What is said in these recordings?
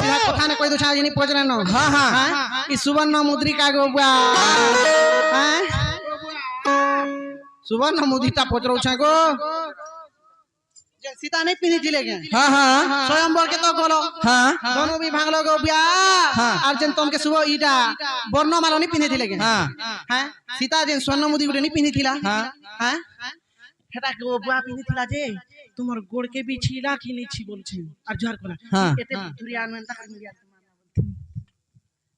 सीधा कथा ने कोई दो छा जिनी पचरे न हां हां ई सुवर्ण मुद्रिका गो बुआ हैं सुवर्ण मुद्रिका पचरो छा गो सीता नहीं पिनी थिले के हां हां स्वयंवर के तो गोलो हां दोनों भी भागलो गो बुआ और जन तुम के सुबह ईटा वर्णमाला नहीं पिनी थिले के हां हैं सीता जन स्वर्ण मुद्रिका गुटे नहीं पिनी थिला हां हैं हेटा गो बुआ पिनी थिला जे তোমার গোড় কে বি ছিলা কি নি ছি বলছেন আর জোর করে এতে দুরিয়ান মেন তাকার মিয়া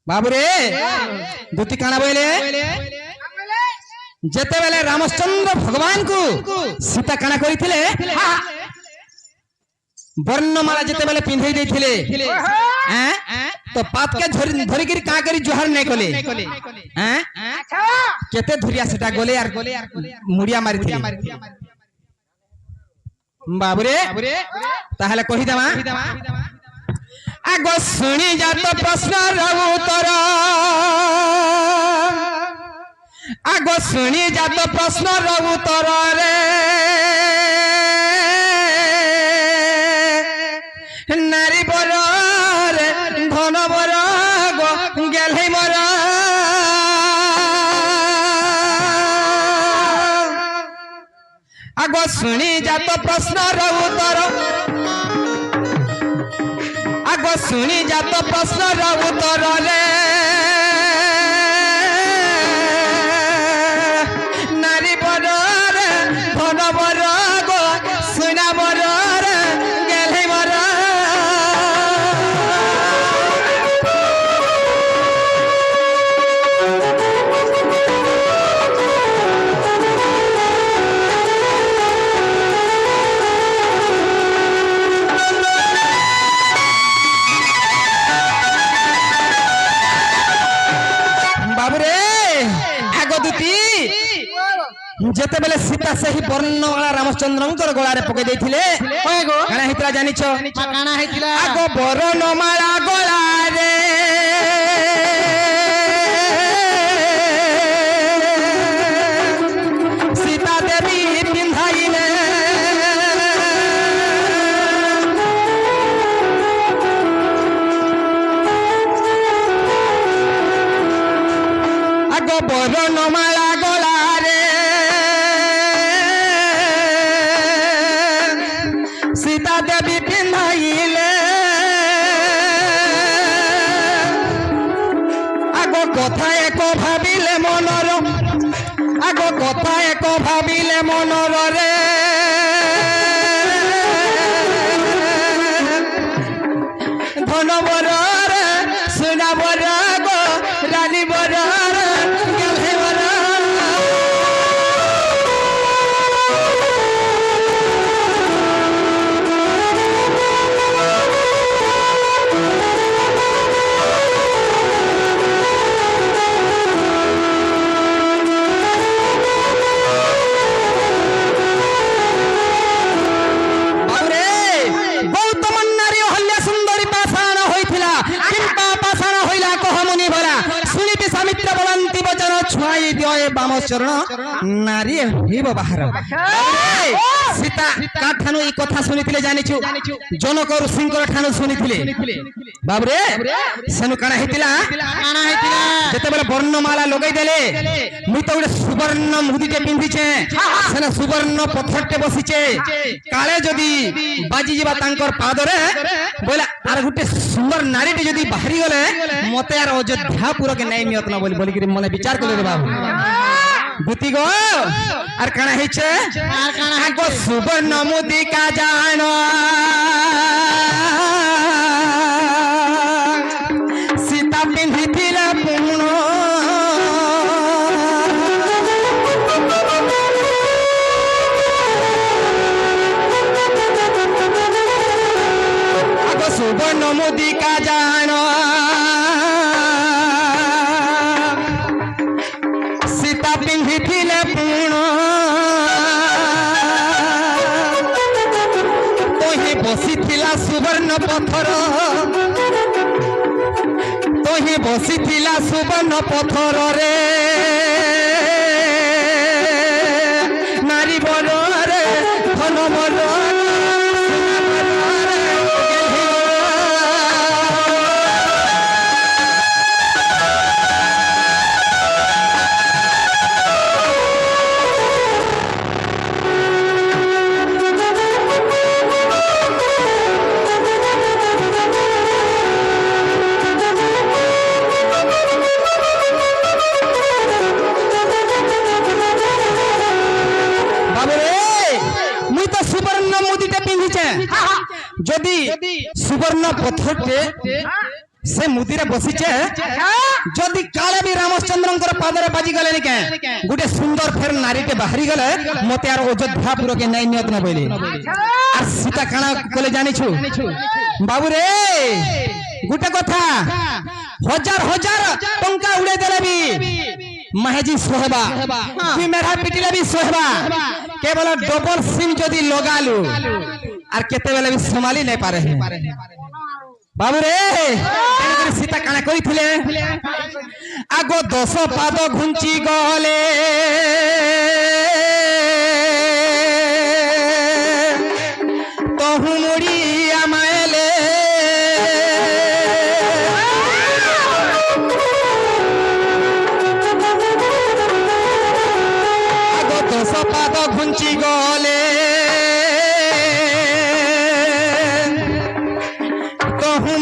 বাবু রে দুটি কানা বইলে যেতে বেলে রামচন্দ্র ভগবান কো সীতা কানা করিଥିଲେ বর্ণমালা যেতে বেলে পিঁধেই দেইଥିଲେ হ্যাঁ তো পাতকে ধরি গিরি কা করি জোহার নাই কলে হ্যাঁ আচ্ছা কেতে ধরিয়া সেটা গলে আর মুড়িয়া মারিଥିଲେ বাবুরে তাহলে কহি দেমা আগ শুনি যাত প্রশ্নর উত্তর আগ শুনি যাত প্রশ্নর উত্তর রে নারী বর রে ধন বর গেলে মর আগ শুনি যাত প্রশ্নর উত্তর আগ শুনি যাত প্রশ্নর উত্তর রে নারী বর রে ধন বর গো সোনা বর রে গেলে মর যেতে বেলে সীতা সেই বর্ণমালা রামচন্দ্রঙ্কর গলারে পকাই দেইছিলে কয় গো কানা হিতরা জানিছ কানা হইতিলা আগো বর্ণমালা গলারে সীতা দেবী পিন্ধাইলে আগো বর্ণমালা গলারে सीता देवी पिंधाइले आगो कथा एक भाविले मनर आगो कथा एक भाविले मनर रे धन बर रे सोना बर गो रानी बर रे गेले बर नारी हेब बाहर सीता का ठानु ई कथा सुनिथिले जानिछु जनक ऋषिंकर ठानु सुनिथिले बाबरे सेनु काना हेतिला जते बेले वर्णमाला लगाई देले मुई तो उडे सुवर्ण मुदीटे पिंधिछे सेना सुवर्ण पत्थरटे बसिछे काले जदी बाजी जिबा तांकर पादरे बोले आर गुटे सुंदर नारीटे जदी बाहरी गले मते आर अयोध्यापुर के नै नियत न बोली कि मने विचार करले रे बाबू बुती गो আর কানা হইছে আর কানা আগো সুবর্ণ মুদিকা জানো সীতা পিন্ধিଥିଲା পুণ আগো সুবর্ণ মুদিকা জানো সীতা পিন্ধিছিলে পুণ তোহি বসিছিলা সুবর্ণ পথর তোহি বসিছিলা সুবর্ণ পথর রে নারী বর রে ধন বর সুবর্ণ পথরটে সে মুদিরে বসিছে যদি কালে বি রামচন্দ্রঙ্কর পাদরে বাজি গলে নিকে গোটে সুন্দর ফের নারীতে বাহারি গলে মতে আর অযোধ্যাপুরকে নাই নিয়ত না বইলে আর সীতা কানা কলে জানিছু বাবু রে গোটে কথা হাজার হাজার টঙ্কা উড়ে দেলে বি মাহেজি সোহেবা তুই মেরা পিটিলে বি সোহেবা কেবল ডবল সিম যদি লগালু আর কেতেবেলে বি সমালি নাই পারে বাবু রে সীতা কানা কইଥିଲେ আগো 10 পাদ ঘুঞ্চি গলে তহু মুড়ি আমাইলে আগো 10 পাদ ঘুঞ্চি গলে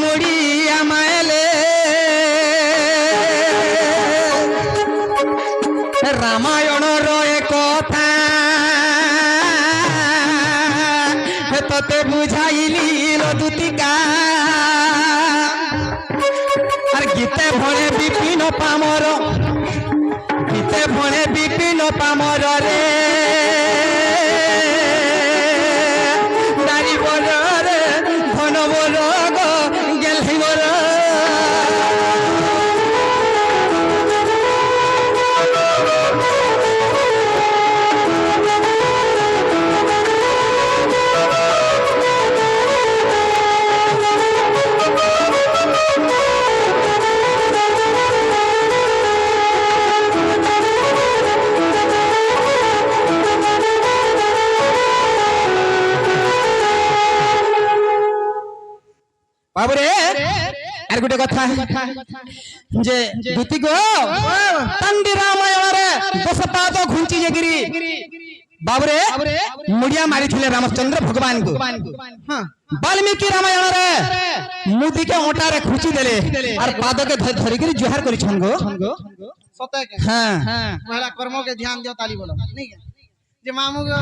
মুড়ি আমাইলে রামায়ণর কথা তোতে বুঝাইলি দুতিকা আর গীতে ভণে বিপিন পামর গীতে ভণে বিপিন পামর রে নারী বল রে ধন বল বাবুরে আর গোটে কথা যে দুতি গো তান্ডি রামায়ণরে 10 পাদ ঘুঞ্চি যেগিরি বাবুরে মুড়িয়া মারিଥିଲେ রামচন্দ্র ভগবান को বাল্মীকি রামায়ণরে মুদিকে ওটারে খুঁচি দেলে আর পাদকে ধরিকি জোহার করিছন গো सत्य के हां पहला कर्मों के ध्यान दियो ताली बोलो नहीं क्या जे मामू गो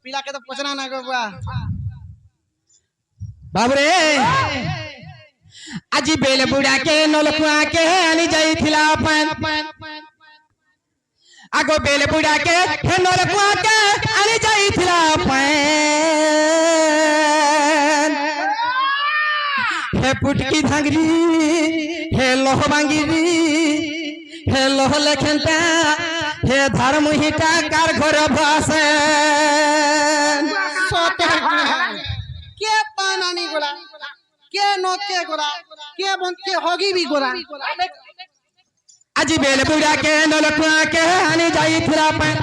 पीला के तो पचना ना गो बुआ बाबरे আজি बेल बुढ़ा के नलकुआ के आनी जाइथिला अपन आगो बेल बुढ़ा के नलकुआ के आनी जाइथिला अपन हे पुटकी धांगरी हे लोह बांगिरी हे लोह लेखनता हे धर्महिता कार घर भासे के पानानी गोला के नोके गोला के बनके होगी भी गोला আজি बेल बुढ़ा के नलकुआ के आनी जाइथिला अपन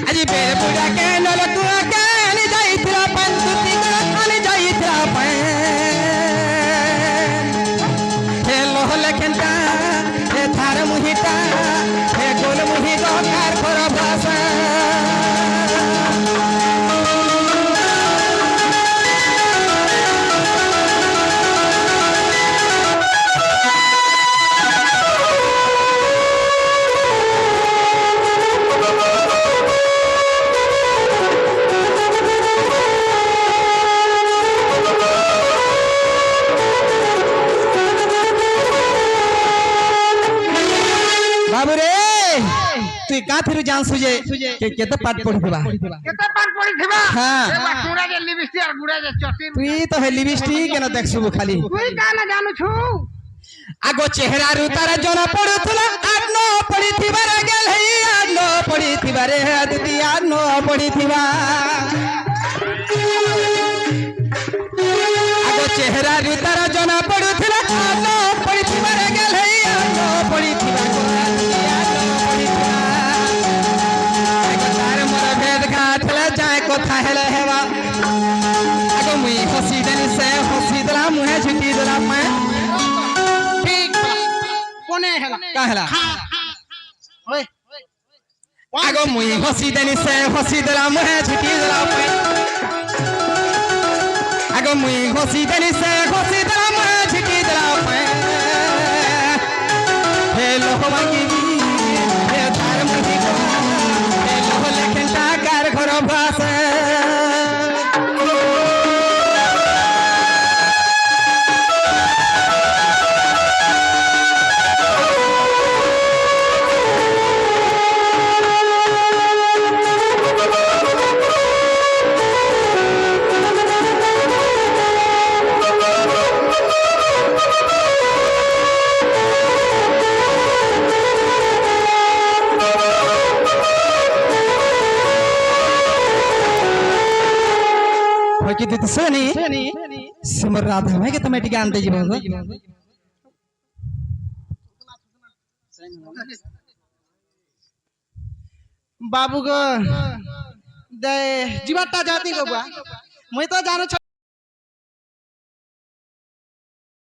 আজি बेल बुढ़ा के नलकुआ के आनी जाइथिला अपन तुती आनी जाइथिला अपन हे लोह लेखनता हे थार मुहिता हे गोल मुहि गोकार घर भाषा बाबूरे तुई का फिर जानसु जे के केते पाठ पढिथिबा केते पाठ पढ़ीथिबा हां एबा टुरा जे लिपस्टिक और गुड़ा जे चटी तुई तो है लिपस्टिक के ना देखसु खाली तुई का ना जानू छु आगो चेहरा रु तारा जना पडुथला आनो पढिथिबा रे गेल है आनो पढिथिबा रे अदिति आनो पढिथिबा आगो चेहरा रु तारा जना पडुथला आनो पढिथिबा रे गेल है आनो पढिथिबा কথা হেলে হেবা আগো মুই হসি দেনি সে হসি দলা মুহে ঝুটি দলা মে ठीक कोने हेला का হেলা ओए আগো মুই হসি দেনি সে হসি দলা মুহে ঝুটি দলা মে আগো মুই হসি দেনি সে হসি দলা মুহে ঝুটি দলা মে হে লোহবাঙ্গি হে ধার মুহি হে লোহ লেখেন টাকার ঘর ভাষা ଶୁଣି ସେ ମୋର ରାଧା ଭାଇକେ ତମେ ଟିକେ ଆଣିତେ ଯିବ ଗୋ। बाबू गो दे जीवाटा जाती गो बुआ मुई तो जानो